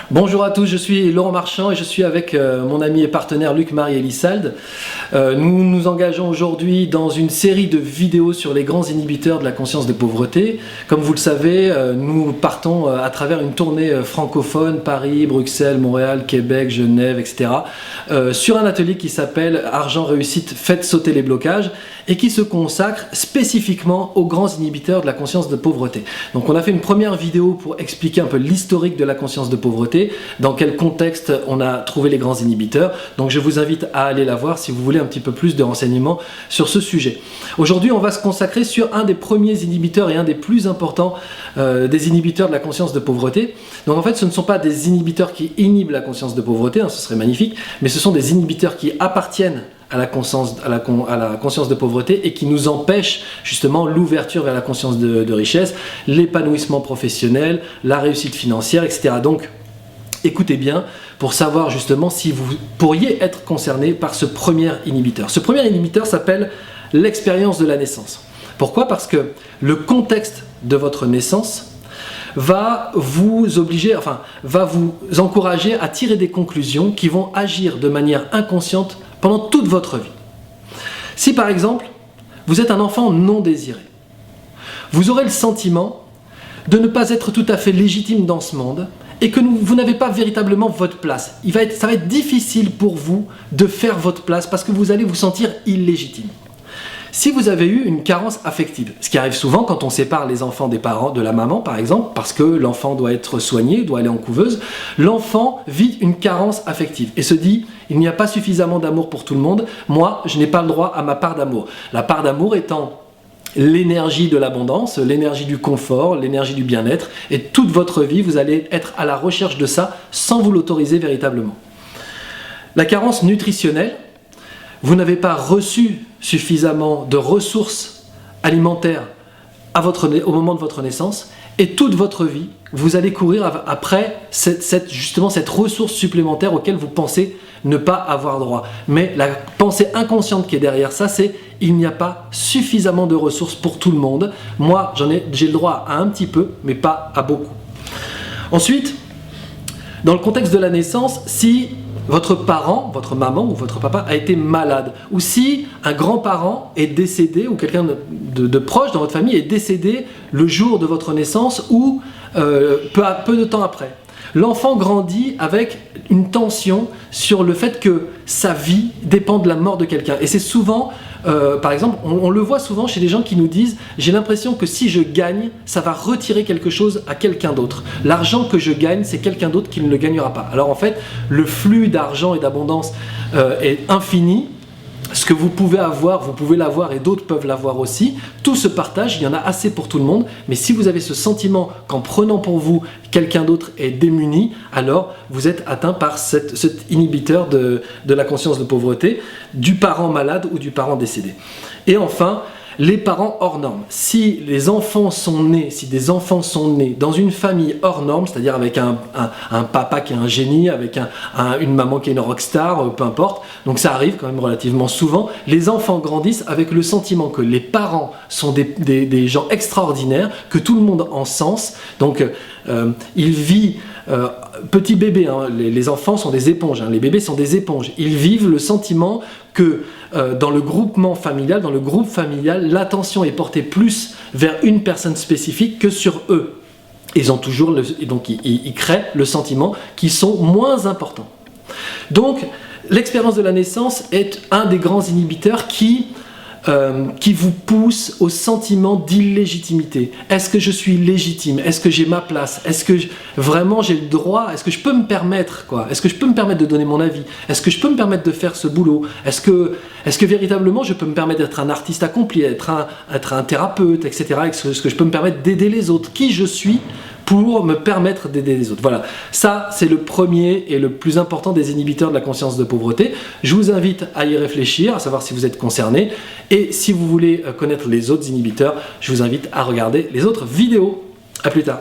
Bonjour à tous, je suis Laurent Marchand et je suis avec mon ami et partenaire Luc-Marie Elissalde. Nous nous engageons aujourd'hui dans une série de vidéos sur les grands inhibiteurs de la conscience de pauvreté. Comme vous le savez, nous partons à travers une tournée francophone, Paris, Bruxelles, Montréal, Québec, Genève, etc. Sur un atelier qui s'appelle Argent Réussite, faites sauter les blocages et qui se consacre spécifiquement aux grands inhibiteurs de la conscience de pauvreté. Donc on a fait une première vidéo pour expliquer un peu l'historique de la conscience de pauvreté, dans quel contexte on a trouvé les grands inhibiteurs. Donc je vous invite à aller la voir si vous voulez un petit peu plus de renseignements sur ce sujet. Aujourd'hui, on va se consacrer sur un des premiers inhibiteurs et un des plus importants des inhibiteurs de la conscience de pauvreté. Donc en fait, ce ne sont pas des inhibiteurs qui inhibent la conscience de pauvreté, hein, ce serait magnifique, mais ce sont des inhibiteurs qui appartiennent à la conscience de pauvreté et qui nous empêchent justement l'ouverture vers la conscience de richesse, l'épanouissement professionnel, la réussite financière, etc. Donc, écoutez bien pour savoir justement si vous pourriez être concerné par ce premier inhibiteur. Ce premier inhibiteur s'appelle l'expérience de la naissance. Pourquoi? Parce que le contexte de votre naissance va vous obliger, va vous encourager à tirer des conclusions qui vont agir de manière inconsciente pendant toute votre vie. Si par exemple, vous êtes un enfant non désiré, vous aurez le sentiment de ne pas être tout à fait légitime dans ce monde et que vous n'avez pas véritablement votre place. Ça va être difficile pour vous de faire votre place parce que vous allez vous sentir illégitime. Si vous avez eu une carence affective, ce qui arrive souvent quand on sépare les enfants des parents, de la maman par exemple, parce que l'enfant doit être soigné, doit aller en couveuse, l'enfant vit une carence affective et se dit « il n'y a pas suffisamment d'amour pour tout le monde, moi je n'ai pas le droit à ma part d'amour ». La part d'amour étant l'énergie de l'abondance, l'énergie du confort, l'énergie du bien-être, et toute votre vie vous allez être à la recherche de ça sans vous l'autoriser véritablement. La carence nutritionnelle, vous n'avez pas reçu suffisamment de ressources alimentaires au moment de votre naissance et toute votre vie, vous allez courir après justement cette ressource supplémentaire auquel vous pensez ne pas avoir droit. Mais la pensée inconsciente qui est derrière ça, c'est il n'y a pas suffisamment de ressources pour tout le monde. Moi, j'ai le droit à un petit peu, mais pas à beaucoup. Ensuite, dans le contexte de la naissance, si votre parent, votre maman ou votre papa a été malade, ou si un grand-parent est décédé, ou quelqu'un de proche dans votre famille est décédé le jour de votre naissance ou peu de temps après. L'enfant grandit avec une tension sur le fait que sa vie dépend de la mort de quelqu'un. Et c'est souvent, par exemple, on le voit souvent chez des gens qui nous disent « j'ai l'impression que si je gagne, ça va retirer quelque chose à quelqu'un d'autre. L'argent que je gagne, c'est quelqu'un d'autre qui ne le gagnera pas. » Alors en fait, le flux d'argent et d'abondance est infini. Ce que vous pouvez avoir, vous pouvez l'avoir et d'autres peuvent l'avoir aussi. Tout se partage, il y en a assez pour tout le monde. Mais si vous avez ce sentiment qu'en prenant pour vous, quelqu'un d'autre est démuni, alors vous êtes atteint par cet inhibiteur de la conscience de pauvreté, du parent malade ou du parent décédé. Et enfin, les parents hors normes. Si des enfants sont nés dans une famille hors norme, c'est-à-dire avec un papa qui est un génie, avec une maman qui est une rockstar, peu importe, donc ça arrive quand même relativement souvent, les enfants grandissent avec le sentiment que les parents sont des gens extraordinaires, que tout le monde encense, donc il vit... petit bébé, hein, les enfants sont des éponges, hein, les bébés sont des éponges. Ils vivent le sentiment que dans le groupement familial, dans le groupe familial, l'attention est portée plus vers une personne spécifique que sur eux. Ils ont toujours donc ils créent le sentiment qu'ils sont moins importants. Donc l'expérience de la naissance est un des grands inhibiteurs qui vous pousse au sentiment d'illégitimité. Est-ce que je suis légitime? Est-ce que j'ai ma place? Est-ce que vraiment j'ai le droit? Est-ce que je peux me permettre Est-ce que je peux me permettre de donner mon avis? Est-ce que je peux me permettre de faire ce boulot? Est-ce que véritablement je peux me permettre d'être un artiste accompli, être un thérapeute, etc. Est-ce que je peux me permettre d'aider les autres? Qui je suis pour me permettre d'aider les autres? Voilà, ça c'est le premier et le plus important des inhibiteurs de la conscience de pauvreté. Je vous invite à y réfléchir, à savoir si vous êtes concerné. Et si vous voulez connaître les autres inhibiteurs, je vous invite à regarder les autres vidéos. À plus tard.